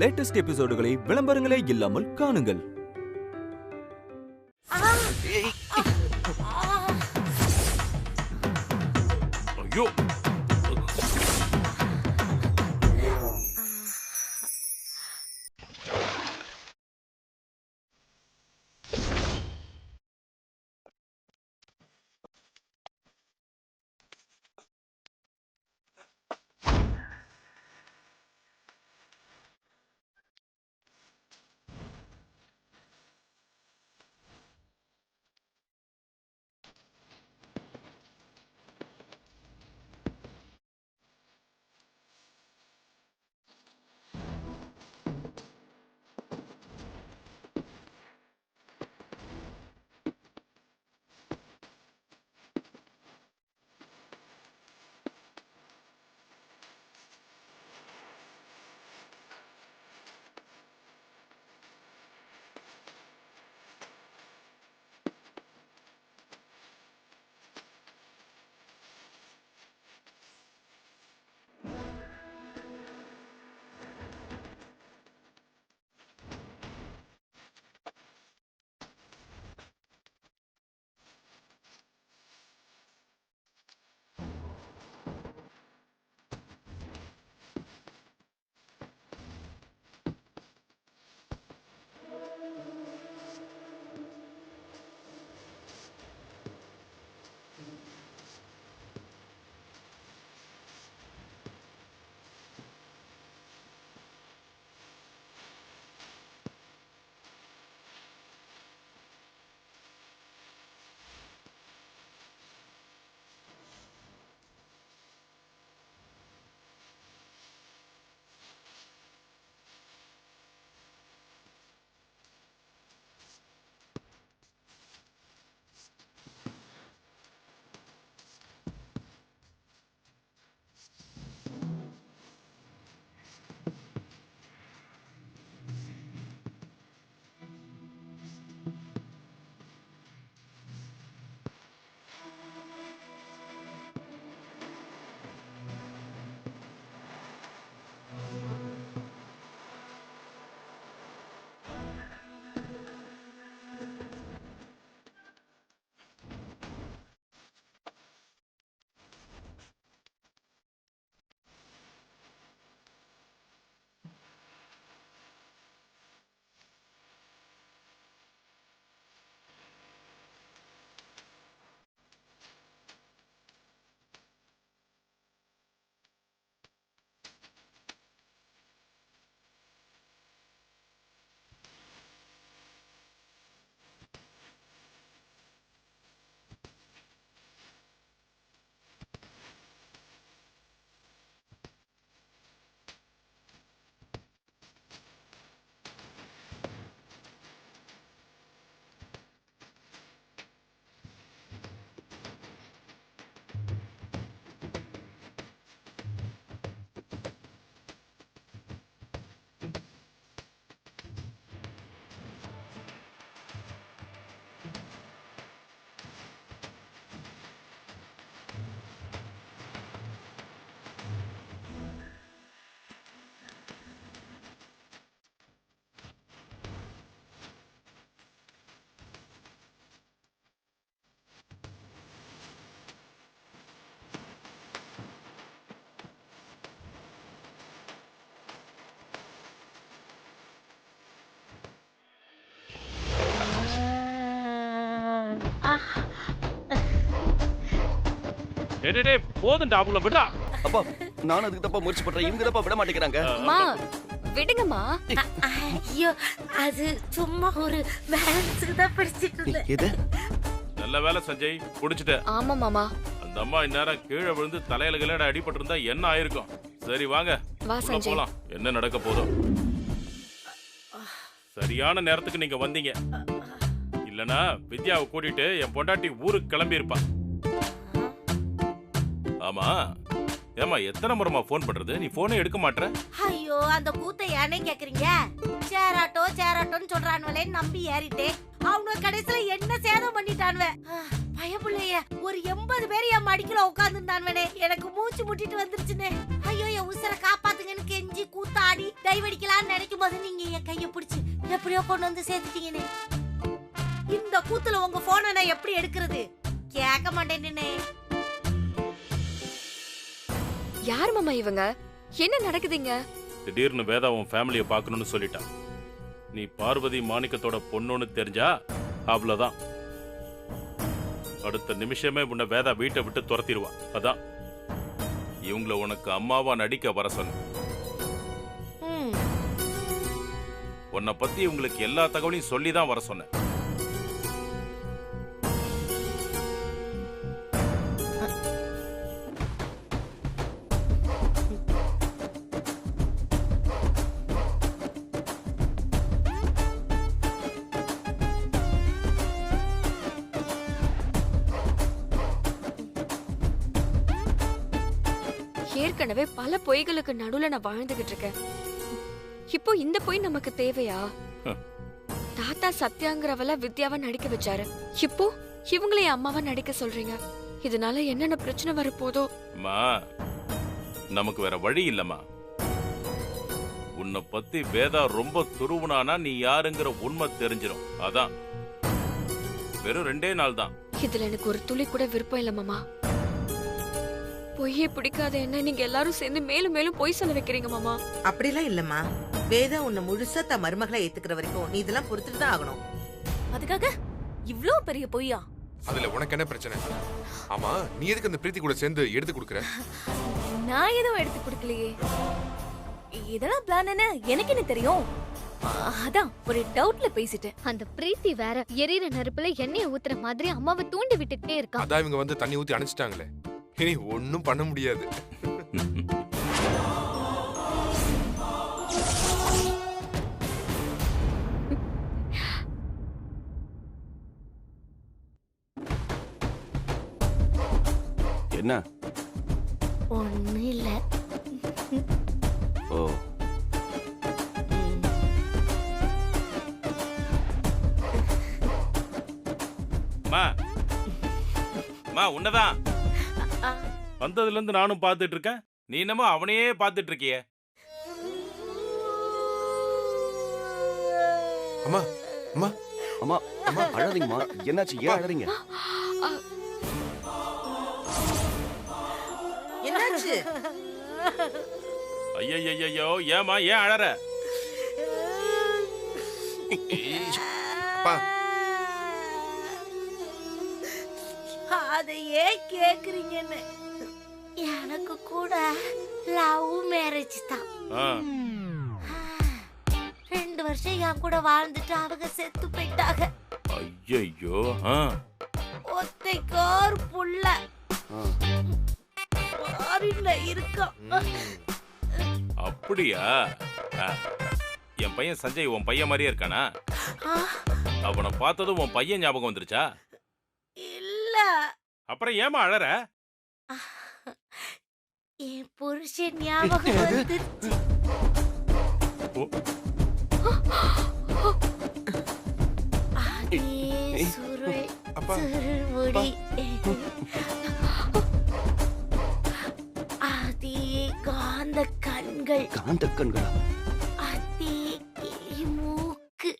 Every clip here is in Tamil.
லேட்டஸ்ட் எபிசோடுகளை விளம்பரங்களே இல்லாமல் காணுங்கள். ஐயோ போதும் டாபுல விடா. அப்பா நான் அதுக்கு தப்பா முயற்சி பண்றேன், இவங்க தப்பா விட மாட்டேங்கிறாங்க. அம்மா விடுங்கம்மா. ஐயோ அது சும்மா ஒரு பேலன்ஸ்க்கு தான் படிச்சிட்டு இருந்தேன். எது? நல்ல வேலை சஞ்சய், குடிச்சிட்ட. ஆமா மாமா. அந்த அம்மா இந்நேரம் கீழே விழுந்து தலையில கிளட அடிபட்டு இருந்தா என்ன ஆயிருக்கும்? சரி வாங்க வா சஞ்சய் போலாம். என்ன நடக்க போதோ. சரியான நேரத்துக்கு நீங்க வந்தீங்க. இல்லனா வித்யாவை கூட்டிட்டு என் பொண்டாட்டி ஊருக்கு கிளம்பி இருப்பா. ஆமா ஏமா எத்தனை முறைமா போன் பண்றது, நீ போனே எடுக்க மாட்டற? ஐயோ அந்த கூத்த ஏனே கேக்குறீங்க? சேராட்டோன்னு சொல்றானுவலே நம்பி ஏறிட்டே அவனு கடைசில என்ன சேதம் பண்ணிட்டானுவ. பயப்புள்ளைய ஒரு 80 பேர் என் மடிக்குள்ள உட்கார்ந்துருந்தானே, எனக்கு மூச்சு முட்டிட்டு வந்துருச்சுனே. ஐயோ என் உசுரை காப்பாத்துங்கன்னு கெஞ்சி கூத்தாடி டைவடிக்கலாம்னு நினைக்கும் போது நீங்க என் கைய பிடிச்சு எப்படியோ கொண்டு வந்து சேர்த்துட்டீங்கனே. இந்த கூத்துல உங்க போனை நான் எப்படி எடுக்கிறது? கேட்க மாட்டேனே. யார் மாமா இவங்க? என்ன நடக்குதுங்க? திடீர்னு வேதா உன் ஃபேமிலியை பார்க்கணும்னு சொல்லிட்டான். நீ பார்வதி மாணிக்கத்தோட பொண்ணுன்னு தெரிஞ்சா அவ்வளவுதான். அடுத்த நிமிஷமே உன்னை வேதா வீட்டை விட்டு துரத்திடுவா. அதான் இவங்கள உனக்கு அம்மாவா நடிக்க வர சொன்ன. உன்னை பத்தி இவங்களுக்கு எல்லா தகவலையும் சொல்லிதான் வர சொன்னேன். ஏற்கனவே பல பொய்களுக்கு நடுவுல நான் வாழ்ந்துகிட்டு இருக்கேன். இப்போ இந்த பொய் நமக்கு தேவையா? தாத்தா சத்யாங்கிறவள வித்யாவா நடிக்க வச்சாரு. இப்போ இவங்களே அம்மாவா நடிக்க சொல்றீங்க. இதனால என்னென்ன பிரச்சனை வரப்போதோ? அம்மா, நமக்கு வேற வழி இல்லம்மா. உன்னை பத்தி வேதா ரொம்ப துருவுனானா நீ யாருங்கிற உண்மை தெரிஞ்சிடும். அதான் வெறும் 2 நாள் தான். இதுல எனக்கு ஒரு துளி கூட விருப்பம் இல்ல மாமா. பொய்யே பிடிக்காத என்ன நீங்க எல்லாரும் சேர்ந்து மேலும் மேலும் பொய் சொல்ல வைக்கிறீங்க மாமா. அப்படிலாம் இல்லம்மா. வேதா உன்னை முழுசா தன் மருமகளை ஏத்துக்கிற வரைக்கும் நீ இதெல்லாம் பொறுத்துட்டு தான் ஆகணும். அதுக்காக இவ்ளோ பெரிய பொய்யா? அதுல உனக்கு என்ன பிரச்சனை? ஆமா, நீ எதுக்கு அந்த பிரீத்தி கூட சேர்ந்து எடுத்து கொடுக்கற? நான் எதுவும் எடுத்து கொடுக்கலையே. இதெல்லாம் பிளான் என்ன எனக்கு என்ன தெரியும்? அதான் ஒரு டவுட்ல பேசிட்டேன். அந்த பிரீத்தி வேற எரியிற நெருப்புல எண்ணெய ஊத்துற மாதிரி அம்மாவை தூண்டி விட்டுட்டே இருக்கா. அதான் இவங்க வந்து தண்ணி ஊத்தி அணைச்சிட்டாங்களே, இனி ஒன்னும் பண்ண முடியாது. என்ன? ஒண்ணு இல்ல. ஓ, உன்னதான் வந்ததுல இருந்து நானும் பார்த்துட்டு இருக்கேன். நீ என்னமோ அவனையே பார்த்துட்டு இருக்கியே. அம்மா அம்மா அம்மா அம்மா அழாதீங்கம்மா. என்னாச்சு? ஏன் அழறீங்க? என்னாச்சு? ஐயோ ஏமா ஏன் அழற? அப்பா, அதையே கேக்குறீங்கன்னு. எனக்கு கூட லவ் மேரேஜ் தான். 2 வருஷம் என் கூட வாழ்ந்துட்டு அவங்க செத்து போயிட்டாங்க. ஐயோ ஒத்தைக்கார் புள்ள ஃபாரின்ல இருக்கான். அப்படியா? என் பையன் சஞ்சய் உன் பையன் மாதிரியே இருக்கானா? அவனை பார்த்ததும் உன் பையன் ஞாபகம் வந்துருச்சா? இல்ல. அப்புறம் ஏமா அழற? என் புருஷன் ஞாபகம் வந்துருச்சு. அதே சுருள் சுருள்முடி, அதே காந்த கண்கள், காந்த கண்களா? அதே கிளி மூக்கு.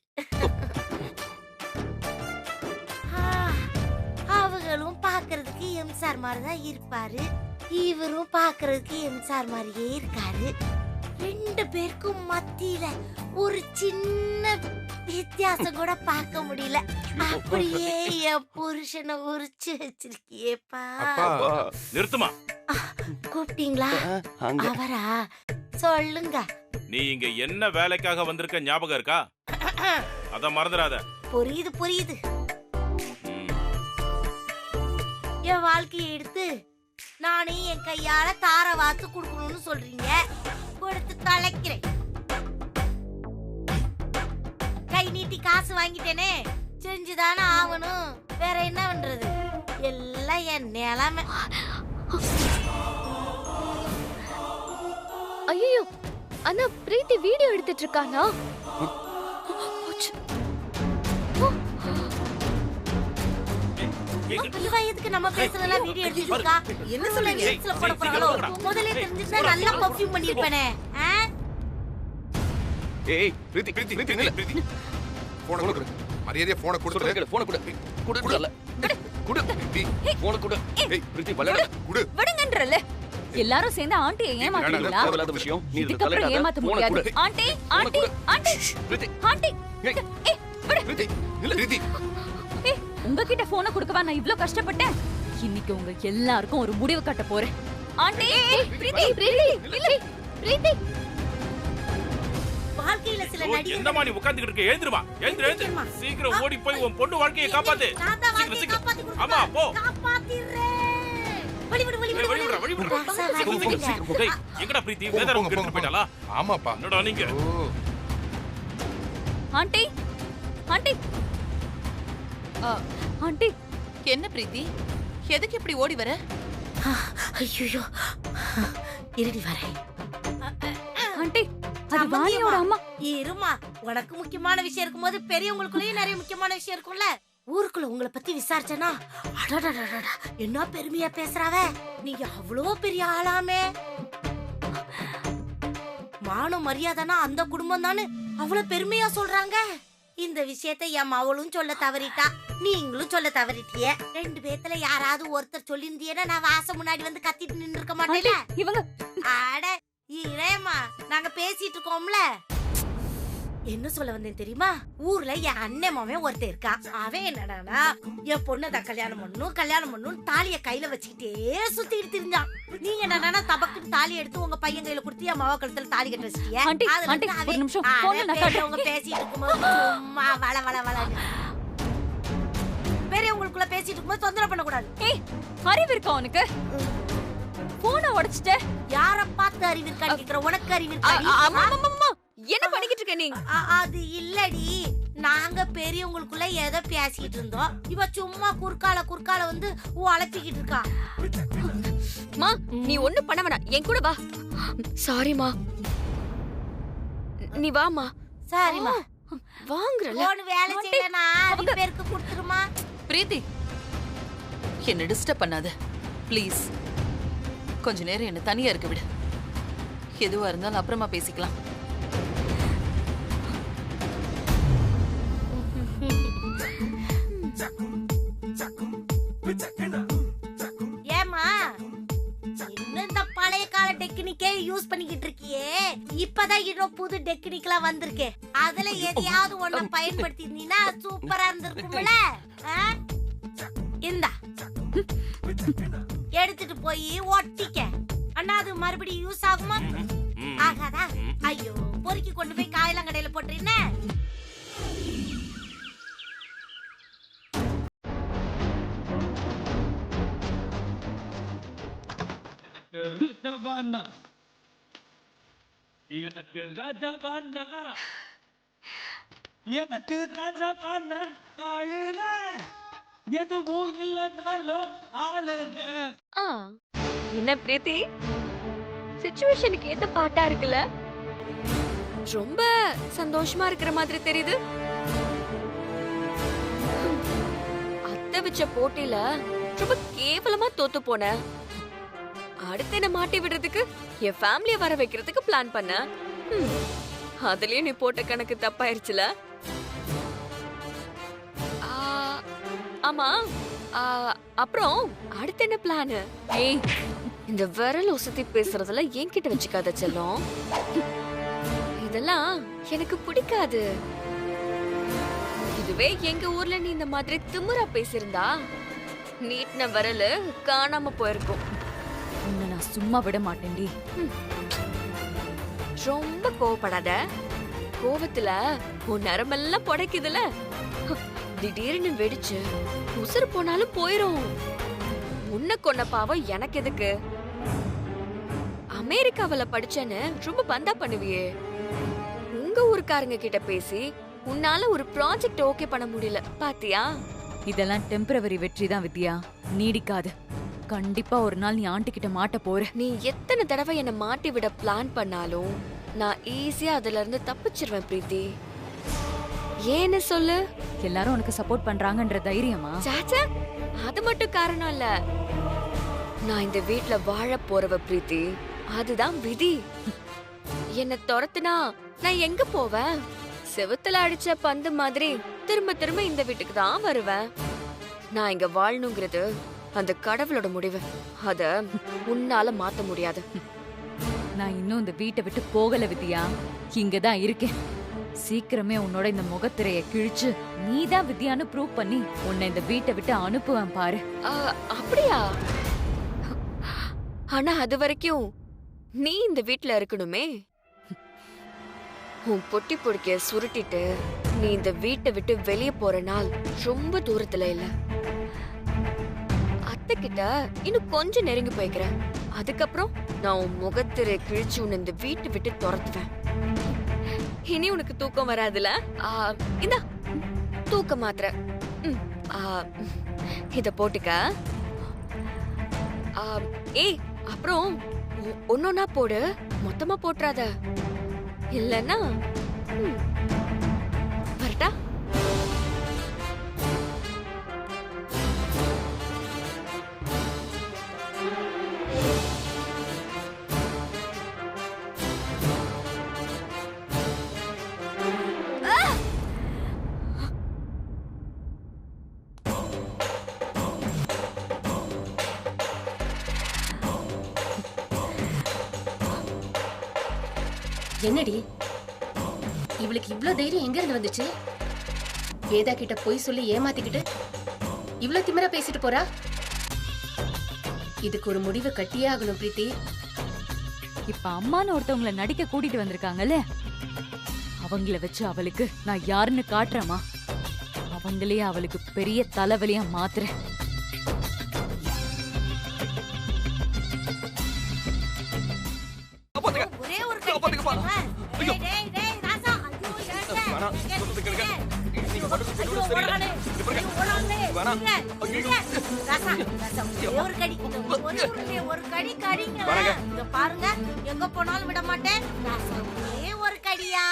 அவங்களும் பாக்குறதுக்கு எம்சார் மாதிரிதான் இருப்பாரு, இவரும் பாக்குறதுக்கு எம்சார் மாதிரியே இருக்காரு. 2 பேருக்கும் மத்தியில ஒரு சின்ன வித்தியாசம் கூட பார்க்க முடியல. அப்படியே என் புருஷனை உரிச்சு வச்சிருக்கியேப்பா. நிறுத்துமா. கூப்பிட்டீங்களா? அவரா? சொல்லுங்க. நீ இங்க என்ன வேலைக்காக வந்திருக்க ஞாபகம் இருக்கா? அத மறந்துடாத. புரியுது புரியுது. என் வாழ்க்கையை எடுத்து நானே என் கையால தார வாத்து குடுக்கணும்னு சொல்றீங்க. கொடுத்து கலைக்கிறேன். கை நீட்டி காசு வாங்கிட்டேனே, செஞ்சுதானே ஆகணும். வேற என்ன பண்றது? எல்லாம் என் நிலைமை. ஐயோ, அண்ணா பிரீத்தி வீடியோ எடுத்துட்டு இருக்கானா? இவ எதுக்கு நம்ம பேசுறதெல்லாம் வீடியோ எடுத்துட்டு இருக்கா? என்ன சொல்ல ரீல்ஸ்ல போட போறாளோ? முதல்ல தெரிஞ்சிருந்தா நல்லா பர்ஃபியூம் பண்ணிருப்பேனே. ஏய் பிரீத்தி பிரீத்தி பிரீத்தி பிரீத்தி நில்லு. பிரீத்தி போனை கொடு மரியாதையா போனை சொல்றேன் கொடுத்து கேளு, போனை கொடு. கொடு கொடு கொடு பிரீத்தி போனை கொடு. ஏய் பிரீத்தி விளையாட. கொடு விடுங்கன்றல எல்லாரும் சேர்ந்து ஆண்டியை ஏமாத்துறீங்களா? தேவையில்லாத விஷயம். நீ இதுல இதுக்கப்புறம் தலையிடாத. ஏமாத்த போனை முடியாது. கொடு. ஆண்டி ஆண்டி ஆண்டி பிரீத்தி ஆண்டி ஏய் ஏய் விடு. பிரீத்தி நில்லு. பிரீத்தி ஏய் உங்ககிட்ட போனை கொடுக்கவா நான் இவ்ளோ கஷ்டப்பட்டேன்? இன்னைக்கு உங்க எல்லாருக்கும் ஒரு முடிவு கட்ட போறேன். ஆண்டி பிரீத்தி பிரீத்தி பிரீத்தி பிரீத்தி வாழ்க்கையில சில ஓ, நடிகர்கள் என்னம்மா நீ உட்கார்ந்துகிட்டு இருக்க? எழுந்திருமா, எழுந்திரு. சீக்கிரம் ஓடி போய் உன் பொண்ணு வாழ்க்கையை காப்பாத்து. நான் தான் வாழ்க்கையை சீக்கிரம், காப்பாத்தி சீக்கிரம். கொடுப்பேன். ஆமா, போ. காப்பாத்திடுறேன். வழி விடு வழி விடு வழி விடுறா, வழி விடுறா. ராசா, வழி விடுங்க. டேய், எங்கடா பிரீத்தி? போங்க, வேதாரம் போங்க, கெட்டு போங்க, போயிட்டாளா? ஆமாப்பா என்னடா நீங்க? ஓ ஆண்டி ஆண்டி ஆண்டி என்ன பிரீத்தி எதுக்கு இப்படி ஓடி வர? ஐயோ இருடி வரேன். ஆண்டி அது வாணியோட அம்மா. இருமா, உனக்கு முக்கியமான விஷயம் இருக்கும்போது பெரியவங்களுக்குள்ளயும் நிறைய முக்கியமான விஷயம் இருக்கும்ல. ஊருக்குள்ள உங்களை பத்தி விசாரிச்சனா, அடடடடடா என்ன பெருமையா பேசுறாவ. நீங்க அவ்வளோ பெரிய ஆளாமே. மானம் மரியாதைனா அந்த குடும்பம் தானே அவ்வளவு பெருமையா சொல்றாங்க. இந்த விஷயத்தை என் மவளும் சொல்ல தவறிட்டா, நீங்களும் சொல்ல தவறிட்டிய. ரெண்டு பேத்துல யாராவது ஒருத்தர் சொல்லியிருந்தீங்கன்னா நான் வாசம் முன்னாடி வந்து கத்திட்டு நின்று இருக்க மாட்டேன்ல. இவங்க அட இரேம்மா, நாங்க பேசிட்டு இருக்கோம்ல. என்ன சொல்ல வந்தேன் தெரியுமா? ஊர்ல என் அண்ணன் மாவன் ஒருத்தர் இருக்கான். அவன் என்னடானா என் பொண்ணதான் கல்யாணம் பண்ணணும் தாலிய கையில வச்சுக்கிட்டே சுத்திட்டு திரிஞ்சான். நீங்க என்னடானா தபக்குன்னு தாலி எடுத்து உங்க பையன் கையில கொடுத்து என் மாவ கழுத்துல தாலி கட்ட வச்சிட்டிய. ஆண்டி, ஆண்டி, ஒரு நிமிஷம், போன்ல நான் பெரியவங்க பேசிட்டு இருக்கும்போது சும்மா வள வள வள பெரியவங்களுக்குள்ள பேசிட்டு இருக்கும்போது தொந்தரவு பண்ண கூடாது. ஏய் அறிவு இருக்கா உனக்கு? போனை உடைச்சிட்ட. யார பார்த்து அறிவு இருக்கான்னு கேக்குற? உனக்கு அறிவு இருக்கா? என்ன பண்ணிக்கிட்டு இருக்க நீ? அது இல்லடி, நாங்க பெரியவங்களுக்குள்ள ஏதோ பேசிட்டு இருந்தோம். இவ சும்மா குறுக்கால வந்து அழைச்சிக்கிட்டு இருக்கா. மா நீ ஒண்ணு பண்ண வேணாம், என் கூட வா. சாரிமா, நீ வாமா. சரிம்மா, வாங்குறல. போன் வேலை செய்யலனா ரிப்பேருக்கு கொடுத்துருமா. பிரீத்தி என்ன டிஸ்டர்ப் பண்ணாத ப்ளீஸ். கொஞ்ச நேரம் என்ன தனியா இருக்க விடு. எதுவா இருந்தாலும் அப்புறமா பேசிக்கலாம். ஏமா இன்னும் இந்த பழைய கால டெக்னிக்கே யூஸ் பண்ணிக்கிட்டு இருக்கியே? இப்பதான் இன்னும் புது டெக்னிக்லாம் வந்திருக்கே. அதுல எதையாவது ஒண்ணு பயன்படுத்தி இருந்தீங்கன்னா சூப்பரா இருந்திருக்கும்ல. இந்தா எடுத்துட்டு போய் ஒட்டிக்க. அண்ணா அது மறுபடியும் யூஸ் ஆகுமா? ஆகாதா? ஐயோ, பொறுக்கி கொண்டு போய் காயெல்லாம் கடையில போட்டுறீங்க. என்ன பிரீத்தி, சிச்சுவேஷனுக்கு ஏத்த பாட்டா இருக்குல்ல? ரொம்ப சந்தோஷமா இருக்கிற மாதிரி தெரியுது. அத்தை வச்ச போட்டியில ரொம்ப கேவலமா தோத்து போன. அடுத்து என்ன மாட்டி விடுறதுக்கு என் ஃபேமிலிய வர வைக்கிறதுக்கு பிளான் பண்ண. அதுலயும் நீ போட்ட கணக்கு தப்பாயிருச்சுல. ஆமா, அப்புறம் அடுத்து என்ன பிளான்? ஏய் இந்த விரல் ஒசத்தி பேசுறதுல என்கிட்ட வச்சுக்காத செல்லம். இதெல்லாம் எனக்கு பிடிக்காது. இதுவே எங்க ஊர்ல நீ இந்த மாதிரி திமிரா பேசியிருந்தா நீட்ன விரல் காணாம போயிருக்கும். உன்னை நான் சும்மா விட மாட்டேன்டி. ரொம்ப கோவப்படாத. கோவத்துல உன் நரம்பெல்லாம் புடைக்குதுல, திடீர்னு வெடிச்சு உசுறு போனாலும் போயிரும். உன்னை கொன்ன பாவம் எனக்கு எதுக்கு? அமெரிக்காவில படிச்சேன்னு ரொம்ப பந்தா பண்ணுவியே. உங்க ஊருக்காரங்க கிட்ட பேசி உன்னால ஒரு ப்ராஜெக்ட் ஓகே பண்ண முடியல பாத்தியா? இதெல்லாம் டெம்பரவரி வெற்றி தான் வித்யா, நீடிக்காது. கண்டிப்பா ஒரு நாள் நீ ஆண்டி கிட்ட மாட்ட போற. நீ எத்தனை தடவை என்ன மாட்டி விட பிளான் பண்ணாலும் நான் ஈஸியா அதுல இருந்து தப்பிச்சிருவேன் பிரீத்தி. ஏன்னு சொல்லு. எல்லாரும் உனக்கு சப்போர்ட் பண்றாங்கன்ற தைரியமா? சாச்சா, அது மட்டும் காரணம் இல்ல. நான் இந்த வீட்ல வாழ போறவ பிரீத்தி. அதுதான் விதி. என்ன துரத்துனா நான் எங்க போவேன்? செவுத்துல அடிச்ச பந்து மாதிரி திரும்ப திரும்ப இந்த வீட்டுக்கு தான் வருவேன். நான் இங்க வாழணுங்கிறது அந்த கடவுளோட முடிவு. அத உன்னால மாத்த முடியாது. நான் இன்னும் இந்த வீட்டை விட்டு போகல வித்யா. இங்கதான் இருக்கேன். சீக்கிரமே உன்னோட இந்த முகத்திரைய கிழிச்சு நீதான் வித்யான்னு ப்ரூவ் பண்ணி உன்னை இந்த வீட்டை விட்டு அனுப்புவேன் பாரு. அப்படியா? ஆனா அது வரைக்கும் நீ இந்த வீட்ல இருக்கணுமே. உன் பொட்டி பொடிக்க சுருட்டிட்டு நீ இந்த வீட்டை விட்டு வெளியே போற நாள் ரொம்ப தூரத்துல இல்ல. அத்தை கிட்ட இன்னும் கொஞ்சம் நெருங்கி போய்க்கிறேன். அதுக்கப்புறம் நான் உன் முகத்திரை கிழிச்சு உன்னை இந்த வீட்டை விட்டு துரத்துவேன். இனி உனக்கு தூக்கம் வராதுல? இந்த தூக்க மாத்திரை இத போட்டுக்க. ஏய், அப்புறம் ஒன்னொன்னா போடு, மொத்தமா போட்டுறாத. இல்லன்னா வரட்டா? என்னடி இவளுக்கு இவ்ளோ தைரியம் எங்க இருந்து வந்துச்சு? வேதா கிட்ட போய் சொல்லி ஏமாத்திக்கிட்டு இவ்ளோ திமிரா பேசிட்டு போறா. இதுக்கு ஒரு முடிவு கட்டியே ஆகணும் பிரீத்தி. இப்ப அம்மான்னு ஒருத்தவங்களை நடிக்க கூட்டிட்டு வந்திருக்காங்கல்ல, அவங்கள வச்சு அவளுக்கு நான் யாருன்னு காட்டுறேமா. அவங்களே அவளுக்கு பெரிய தலைவலியா மாத்துறேன். ஒரே ஒரு கடி கடிங்க பாருங்க. எங்க போனாலும் விட மாட்டேன். ஒரு கடியா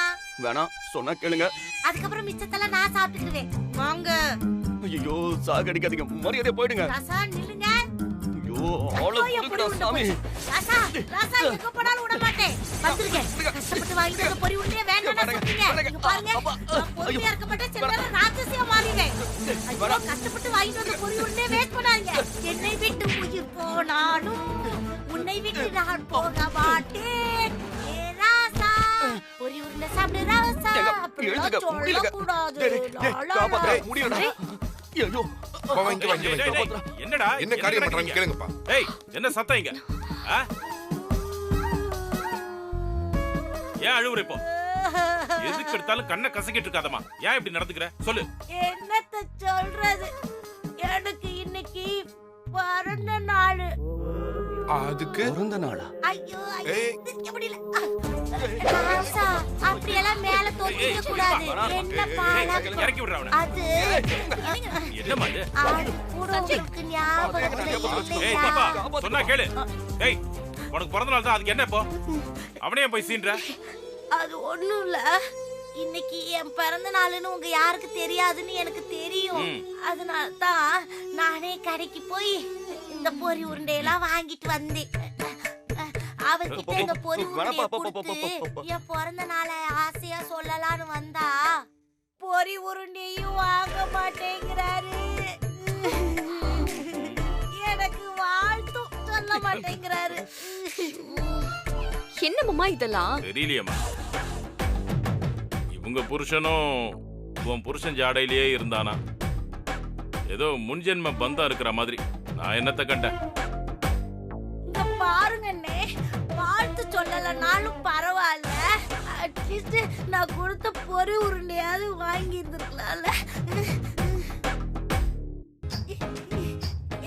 வேணாம் சொன்னா கேளுங்க. அதுக்கப்புறம் மிச்சத்தெல்லாம் நான் சாப்பிட்டுக்கிறேன். வாங்க. ஐயோ சாகடிக்காதீங்க, மரியாதை போயிடுங்க. ராசா நில்லுங்க. ஐயோ ஆளு புடிக்குடா சாமி. ராசா ராசா எங்க போனாலும் விட மாட்டேன். வந்துருங்க. கஷ்டப்பட்டு வாங்கிட்டு வந்த பொரி உண்டே வேண்டாம்னு சொல்றீங்க. இங்க பாருங்க, நான் பொறுமையா இருக்க மாட்டேன். சில நேரம் ராட்சசியா மாறிடுவேன். ஐயோ கஷ்டப்பட்டு வாங்கிட்டு வந்த பொரி உண்டே வேஸ்ட் பண்ணாதீங்க. என்னை விட்டு உயிர் போனாலும் உன்னை விட்டு நான் போக மாட்டேன். ஏ ராசா, பொரி உருண்டை சாப்பிடு ராசா. அப்படிலாம் சொல்லக்கூடாது. ஐயோ என்னடா என்ன காரியம் பண்றாங்க கேளுங்கப்பா. ஏய், என்ன சத்தம் இங்க? ஏன் அழுவுற இப்போ? எதுக்கு எடுத்தாலும் கண்ணை கசக்கிட்டு இருக்காதம்மா. ஏன் இப்படி நடந்துக்கிற? சொல்லு. என்னத்த சொல்றது? எனக்கு இன்னைக்கு பிறந்த நாள். அதுக்கு பிறந்த நாளா? ஐயோ இதுக்கு முடியல. ராசா அப்படியெல்லாம் மேல தூக்கிக்க கூடாது. என்ன பாலம்? இறக்கி விடுற அவனை. அது என்னம்மா இது? அது கூட உங்களுக்கு ஞாபகம் ஏய் பாப்பா, சொன்னா கேளு. ஏய், உனக்கு பிறந்த நாள் தான், அதுக்கு என்ன இப்போ? அவனையே போய் சீன்ற? அது ஒண்ணும் இல்ல. இன்னைக்கு என் பிறந்த நாள்னு உங்க யாருக்கு தெரியாதுன்னு எனக்கு தெரியும். அதனால தான் நானே கடைக்கு போய் இந்த பொரி உருண்டையெல்லாம் வாங்கிட்டு வந்தேன். அவர்கிட்ட இந்த பொரி உருண்டையை கொடுத்து என் பிறந்த நாளை ஆசையா சொல்லலான்னு வந்தா பொரி உருண்டையும் வாங்க மாட்டேங்கிறாரு. எனக்கு வாழ்த்தும் சொல்ல மாட்டேங்கிறாரு. என்னம்மா இதெல்லாம்? தெரியலையம்மா. இவங்க புருஷனும் உன் புருஷன் ஜாடையிலேயே இருந்தானா? ஏதோ முன்ஜென்ம பந்தம் இருக்கிற மாதிரி. நான் என்னத்த கண்டேன்? இங்க பாருங்கண்ணே, வாழ்த்து சொல்லலனாலும் பரவாயில்ல. அட்லீஸ்ட் நான் கொடுத்த பொரி உருண்டையாவது வாங்கி இருந்திருக்கலாம்ல.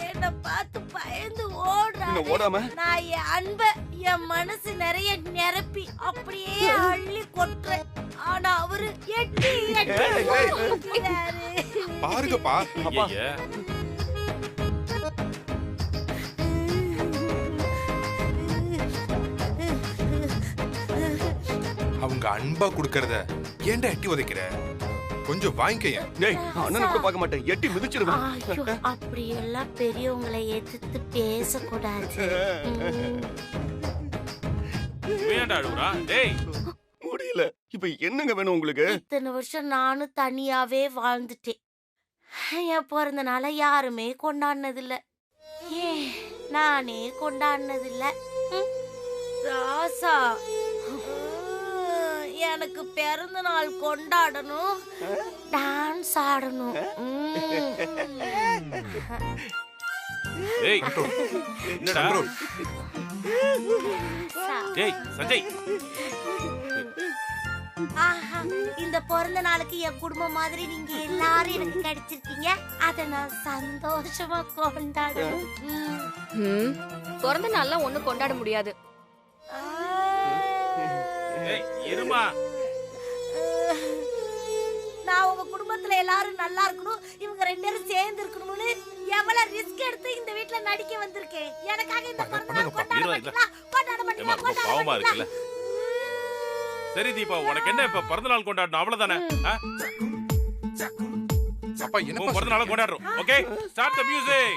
என்ன பார்த்து பயந்து ஓடுறாங்க. நான் என் அன்ப என் மனசு நிறைய நிரப்பி அப்படியே அள்ளி கொட்டுறேன். ஆனா அவரு எட்டி பாருங்கப்பா. அவங்க அன்பா குடுக்கறத ஏன்டா எட்டி உதைக்கிற? கொஞ்சம் வாங்கிக்கேன். டேய் அண்ணனை கூட பார்க்க மாட்டேன், எட்டி மிதிச்சிருவேன். ஐயோ, அப்படியெல்லாம் பெரியவங்களை எதிர்த்து பேசக்கூடாது. வேண்டா அழுகுறா டேய். முடியல. இப்ப என்னங்க வேணும் உங்களுக்கு? இத்தனை வருஷம் நானும் தனியாவே வாழ்ந்துட்டேன். என் பிறந்த நாள யாருமே கொண்டாடினதில்ல. நானே கொண்டாடினதில்ல. ராசா, எனக்கு பிறந்த நாள் கொண்டாடணும், டான்ஸ் ஆடணும். டேய் என்னடா? டேய் சஞ்சய், ஆஹா, இந்த பிறந்த நாளுக்கு என் குடும்பம் மாதிரி நீங்க எல்லாரும் எனக்கு கிடைச்சிருக்கீங்க. அத நான் சந்தோஷமா கொண்டாடணும். பிறந்த நாள்லாம் ஒண்ணு கொண்டாட முடியாது. டேய் இருமா. நான் உங்க குடும்பத்துல எல்லாரும் நல்லா இருக்கணும், இவங்க ரெண்டு பேரும் சேர்ந்து இருக்கணும்னு எவ்வளவு ரிஸ்க் எடுத்து இந்த வீட்ல நடிக்க வந்திருக்கேன். எனக்காக இந்த பிறந்த நாள் கொண்டாட மாட்டீங்களா? கொண்டாட மாட்டீங்களா? பாவமா இருக்குல்ல. சரி தீபா, உனக்கு என்ன இப்ப பிறந்த நாள் கொண்டாடணும் அவ்வளவுதானே? அப்பா என்ன பிறந்த நாள் கொண்டாடுறோம். Okay, start the music.